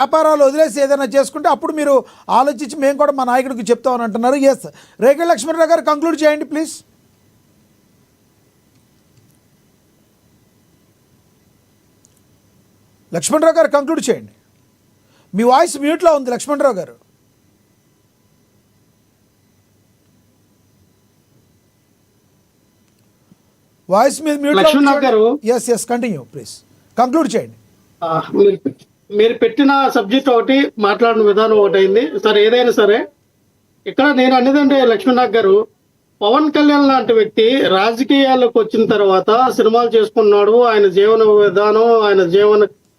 వ్యాపారాలు వదిలేసి ఏదైనా చేసుకుంటే అప్పుడు మీరు ఆలోచించి మేము కూడా మా నాయకుడికి చెప్తామని అంటున్నారు. ఎస్, రేగడి లక్ష్మణరావు గారు కంక్లూడ్ చేయండి ప్లీజ్. లక్ష్మణరావు గారు కంక్లూడ్ చేయండి. మీ వాయిస్ మ్యూట్లో ఉంది లక్ష్మణరావు గారు. వాయిస్ మీద మ్యూట్లో. ఎస్ కంటిన్యూ ప్లీజ్, కంక్లూడ్ చేయండి. మీరు పెట్టిన సబ్జెక్ట్ ఒకటి, మాట్లాడిన విధానం ఒకటి అయింది సార్. ఏదైనా సరే ఇక్కడ నేను అనేదంటే లక్ష్మీనాథ్ గారు, పవన్ కళ్యాణ్ లాంటి వ్యక్తి రాజకీయాల్లోకి వచ్చిన తర్వాత సినిమాలు చేసుకున్నాడు. ఆయన జీవన విధానం,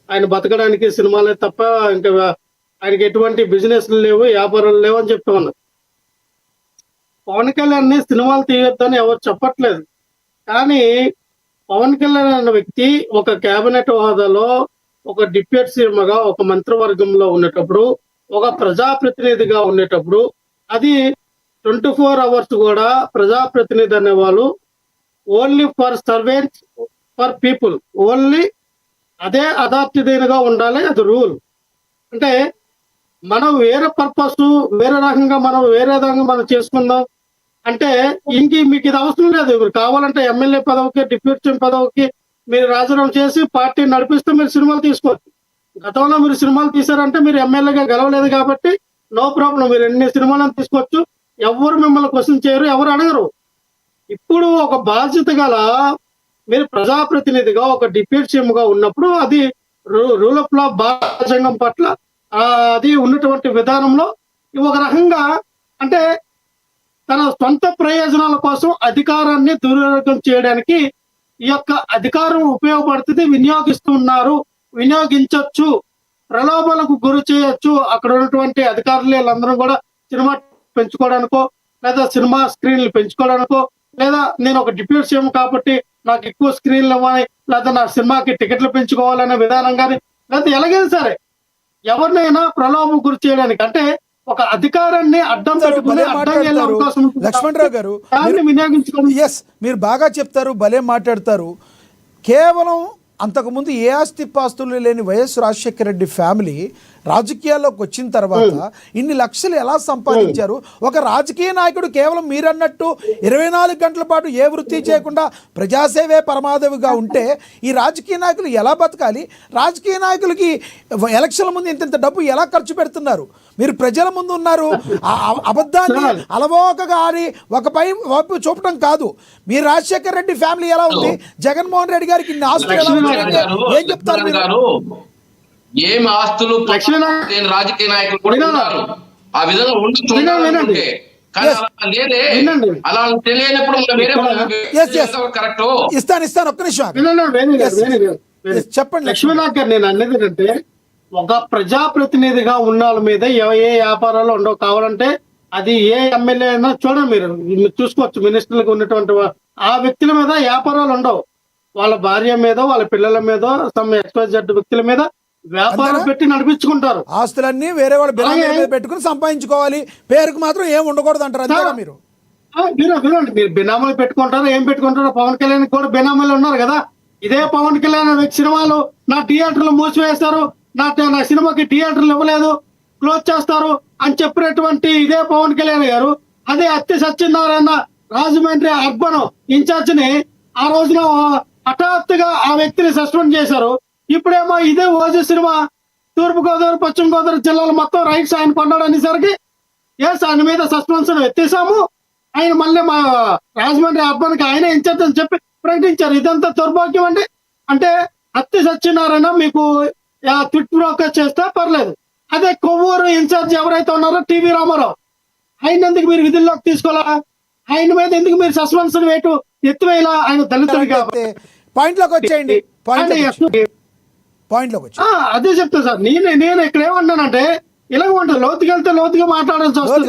ఆయన బతకడానికి సినిమాలే తప్ప ఇంకా ఆయనకి ఎటువంటి బిజినెస్లు లేవు, వ్యాపారాలు లేవు అని చెప్తా ఉన్నారు. పవన్ కళ్యాణ్ ని సినిమాలు తీయొద్దని ఎవరు చెప్పట్లేదు. కానీ పవన్ కళ్యాణ్ అన్న వ్యక్తి ఒక కేబినెట్ హోదాలో, ఒక డిప్యూటీ సీఎంగా, ఒక మంత్రివర్గంలో ఉండేటప్పుడు, ఒక ప్రజాప్రతినిధిగా ఉండేటప్పుడు, అది 24 hours కూడా ప్రజాప్రతినిధి అనేవాళ్ళు only for servants, for people, only అదే అథారిటీగా ఉండాలి. అది రూల్. అంటే మనం వేరే పర్పస్, వేరే రకంగా మనం చేసుకుందాం అంటే మీకు ఇది అవసరం లేదు. మీరు కావాలంటే ఎమ్మెల్యే పదవికి, డిప్యూటీ సీఎం పదవికి మీరు రాజీనామా చేసి పార్టీ నడిపిస్తే మీరు సినిమాలు తీసుకోవచ్చు. గతంలో మీరు సినిమాలు తీశారంటే మీరు ఎమ్మెల్యేగా గెలవలేదు కాబట్టి నో ప్రాబ్లం, మీరు ఎన్ని సినిమాలను తీసుకోవచ్చు. ఎవరు మిమ్మల్ని క్వశ్చన్ చేయరు, ఎవరు అడగరు. ఇప్పుడు ఒక బాధ్యత గల మీరు ప్రజాప్రతినిధిగా, ఒక డిప్యూటీ సీఎంగా ఉన్నప్పుడు అది రూల్ ఆఫ్ లా, భారత రాజ్యాంగం పట్ల అది ఉన్నటువంటి విధానంలో ఒక రకంగా అంటే తన సొంత ప్రయోజనాల కోసం అధికారాన్ని దుర్వినియోగం చేయడానికి ఈ యొక్క అధికారం ఉపయోగపడుతుంది. వినియోగించవచ్చు, ప్రలోభాలకు గురి చేయొచ్చు. అక్కడ ఉన్నటువంటి అధికారులు వీళ్ళందరూ కూడా సినిమా పెంచుకోవడానికో, లేదా సినిమా స్క్రీన్లు పెంచుకోవడానికో, లేదా నేను ఒక డిప్యూటీ సీఎం కాబట్టి నాకు ఎక్కువ స్క్రీన్లు ఇవ్వాలి, లేదా నా సినిమాకి టికెట్లు పెంచుకోవాలనే విధానం కానీ, లేదా ఎలాగైనా సరే ఎవరినైనా ప్రలోభం గురి చేయడానికి, అంటే ఒక అధికారాన్ని అడ్డం పెట్టుకునే అవకాశం లక్ష్మణరావు గారు వినియోగించుకోండి. ఎస్, మీరు బాగా చెప్తారు, భలే మాట్లాడతారు. కేవలం అంతకుముందు ఏ ఆస్తిపాస్తులు లేని వైఎస్ రాజశేఖర రెడ్డి ఫ్యామిలీ రాజకీయాల్లోకి వచ్చిన తర్వాత ఇన్ని లక్షలు ఎలా సంపాదించారు? ఒక రాజకీయ నాయకుడు కేవలం మీరన్నట్టు 24 గంటల పాటు ఏ వృత్తి చేయకుండా ప్రజాసేవే పరమాదవిగా ఉంటే ఈ రాజకీయ నాయకులు ఎలా బతకాలి? రాజకీయ నాయకులకి ఎలక్షన్ల ముందు ఇంత డబ్బు ఎలా ఖర్చు పెడుతున్నారు? మీరు ప్రజల ముందు ఉన్నారు, అబద్ధాన్ని అలవోకగా ఆడి ఒక వైపు చూపడం కాదు. మీరు రాజశేఖర రెడ్డి ఫ్యామిలీ ఎలా ఉంది, జగన్మోహన్ రెడ్డి గారికి ఇన్ని ఆస్తులు ఎలా ఉన్నాయంటే ఏం చెప్తారు మీరు? ఏం ఆస్తులు రాజకీయ నాయకులు కూడా ఉన్నారు, ఆ విధంగా ఉంటే అలా తెలియనప్పుడు కరెక్ట్. ఇస్తాను ఒక్క నిమిషం చెప్పండి లక్ష్మీనాథ్ గారు. నేను అనేది ఏంటంటే ఒక ప్రజాప్రతినిధిగా ఉన్న వాళ్ళ మీద ఏ వ్యాపారాలు ఉండవు. కావాలంటే అది ఏ ఎమ్మెల్యే అయినా చూడండి, మీరు చూసుకోవచ్చు. మినిస్టర్లకు ఉన్నటువంటి ఆ వ్యక్తుల మీద వ్యాపారాలు ఉండవు. వాళ్ళ భార్య మీద, వాళ్ళ పిల్లల మీద, సమ్ XYZ వ్యక్తుల మీద వ్యాపారం పెట్టి నడిపించుకుంటారు. ఆస్తులన్నీ వేరే వాళ్ళ బినామీ మీద పెట్టుకుని సంపాదించుకోవాలి, పేరుకు మాత్రం ఏం ఉండకూడదు అంటారు. అంతేగా మీరు? మీరు బినామీలు పెట్టుకుంటారు, ఏం పెట్టుకుంటారో. పవన్ కళ్యాణ్ కూడా బినామీలు ఉన్నారు కదా. ఇదే పవన్ కళ్యాణ్ సినిమాలు నా థియేటర్లు మూసివేస్తారు, నా సినిమాకి థియేటర్లు ఇవ్వలేదు, క్లోజ్ చేస్తారు అని చెప్పినటువంటి ఇదే పవన్ కళ్యాణ్ గారు అదే అత్తి సత్యనారాయణ రాజమండ్రి అర్బన్ ఇన్ఛార్జ్ ని ఆ రోజున హఠాత్తుగా ఆ వ్యక్తిని సస్పెండ్ చేశారు. ఇప్పుడేమో ఇదే ఓజీ సినిమా తూర్పుగోదావరి, పశ్చిమ గోదావరి జిల్లాలో మొత్తం రైట్స్ ఆయన కొన్నాడు అనేసరికి ఆయన మీద సస్పెన్షన్ ఎత్తేసాము. ఆయన మళ్ళీ మా రాజమండ్రి అర్బన్ కి ఆయన ఇన్ఛార్జ్ అని చెప్పి ప్రకటించారు. ఇదంతా దౌర్భాగ్యం అండి. అంటే అత్తి సత్యనారాయణ మీకు ట్విట్ బ్రోకర్ చేస్తే పర్లేదు. అదే కొవ్వూరు ఇన్ఛార్జ్ ఎవరైతే ఉన్నారో టీవీ రామారావు, ఆయన ఎందుకు మీరు విధుల్లోకి తీసుకోవాలా? ఆయన మీద ఎందుకు మీరు సస్పెన్షన్ ఎత్తివేయాలా? ఆయన దళితుడు కాబట్టి. పాయింట్లోకి వచ్చేయండి. అదే చెప్తా సార్. నేను ఇక్కడ ఏమన్నానంటే ఇలా ఉంటుంది, లోతుకెళ్తే లోతుగా మాట్లాడాల్సి వస్తుంది.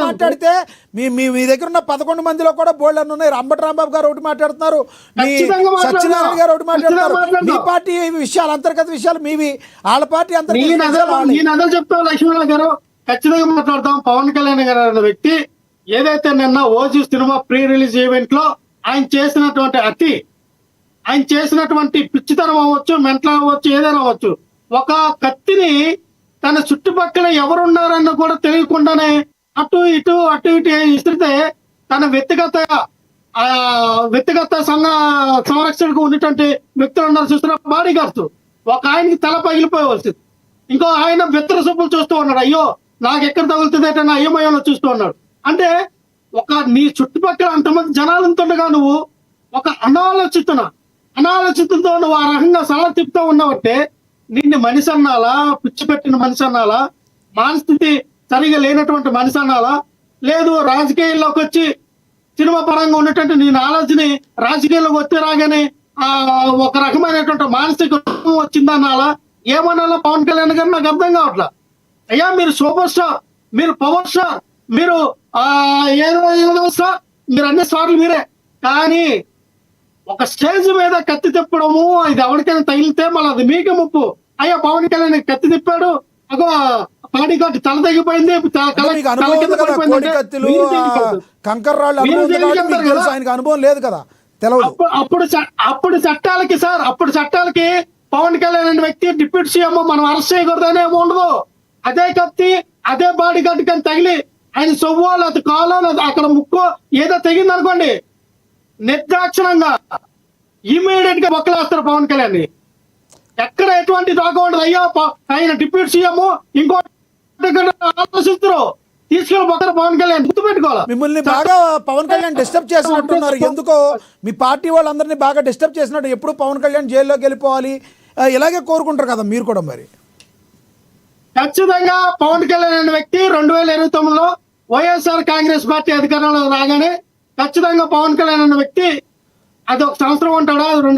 మాట్లాడితే మీ దగ్గర ఉన్న 11 మందిలో కూడా బోల్డ్ అని ఉన్నాయి. అంబటి రాంబాబు గారు ఒకటి మాట్లాడుతున్నారు, సత్యనారాయణ గారు ఒకటి మాట్లాడుతున్నారు. మీ పార్టీ విషయాలు, అంతర్గత విషయాలు మీవి, వాళ్ళ పార్టీ నేను అదే చెప్తాను లక్ష్మీనాథ్ గారు. ఖచ్చితంగా మాట్లాడతాం. పవన్ కళ్యాణ్ గారు అనే వ్యక్తి ఏదైతే నిన్న OG cinema pre release event లో ఆయన చేసినటువంటి ఆయన చేసినటువంటి పిచ్చితనం అవ్వచ్చు, మెంటల్ అవ్వచ్చు, ఏదైనా అవ్వచ్చు, ఒక కత్తిని తన చుట్టుపక్కల ఎవరున్నారన్న కూడా తెలియకుండానే అటు ఇటు ఇస్తే తన వ్యక్తిగత సంరక్షణకు ఉన్నటువంటి వ్యక్తులు ఉన్నారు చూస్తున్న బాడీ గార్డ్స్. ఒక ఆయనకి తల పగిలిపోవలసింది, ఇంకో ఆయన బెత్తర సొప్పులు చూస్తూ ఉన్నాడు. అయ్యో నాకు ఎక్కడ తగులుతుంది అంటే అయ్యమయ్యలో చూస్తూ ఉన్నాడు. అంటే నీ చుట్టుపక్కల అంతమంది జనాలు ఉంటుండగా నువ్వు ఒక అనాలోచితంతో నువ్వు ఆ రకంగా సలహా తిప్పుతూ ఉన్నావంటే నిన్ను మనిషి అన్నాలా, పిచ్చి పెట్టిన మనిషి అన్నాలా, మానస్థితి సరిగా లేనటువంటి మనిషి అన్నాలా, లేదు రాజకీయాల్లోకి వచ్చి సినిమా పరంగా ఉన్నటువంటి నీ ఆలోచన రాజకీయాల్లోకి వచ్చి రాగానే ఒక రకమైనటువంటి మానసిక వచ్చిందన్నాలా, ఏమన్నాలా పవన్ కళ్యాణ్ గారు నాకు అర్థం కావట్లా. అయ్యా మీరు సూపర్ స్టార్, మీరు పవర్ స్టార్, మీరు ఏదో స్టార్, మీరు అన్ని స్టార్లు మీరే. కానీ ఒక స్టేజ్ మీద కత్తి తిప్పడము ఇది ఎవరికైనా తగిలితే మళ్ళీ అది మీకే ముప్పు. అయ్యా పవన్ కళ్యాణ్ కత్తి తిప్పాడు, అగో పాడి కట్టి తల తగ్గిపోయింది, కంకర్ రాళ్ళు ఆయనకు అనుభవం లేదు కదా, తెలవదు. అప్పుడు చట్టాలకి పవన్ కళ్యాణ్ అనే వ్యక్తి డిప్యూటీ సీఎం మనం అరెస్ట్ చేయకూడదనే ఉండదు. అదే కత్తి అదే బాడీ గార్డ్ కానీ తగిలి ఆయన సొవ్వో లేదా కాలో లేదా అక్కడ ముక్కో ఏదో తెగింది అనుకోండి, నిర్దాక్షిణంగా ఇమీడియట్ గా బొక్కలేస్తారు పవన్ కళ్యాణ్. ఎక్కడ ఎటువంటి దాకా ఉండదు. అయ్యో ఆయన డిప్యూటీ సీఎం ఇంకో ఆలోచిస్తారు, తీసుకెళ్ళి బొక్కరు పవన్ కళ్యాణ్. గుర్తుపెట్టుకోవాలి. మిమ్మల్ని బాగా పవన్ కళ్యాణ్ డిస్టర్బ్ చేసినట్టున్నారు, ఎందుకో మీ పార్టీ వాళ్ళందరినీ బాగా డిస్టర్బ్ చేసినట్టు. ఎప్పుడు పవన్ కళ్యాణ్ జైల్లోకి వెళ్ళిపోవాలి ఇలాగే కోరుకుంటారు కదా మీరు కూడా. మరి ఖచ్చితంగా పవన్ కళ్యాణ్ అనే వ్యక్తి 2029లో వైఎస్ఆర్ కాంగ్రెస్ పార్టీ అధికారంలో రాగానే ఖచ్చితంగా పవన్ కళ్యాణ్ అనే వ్యక్తి అది 1 సంవత్సరం ఉంటాడా, 2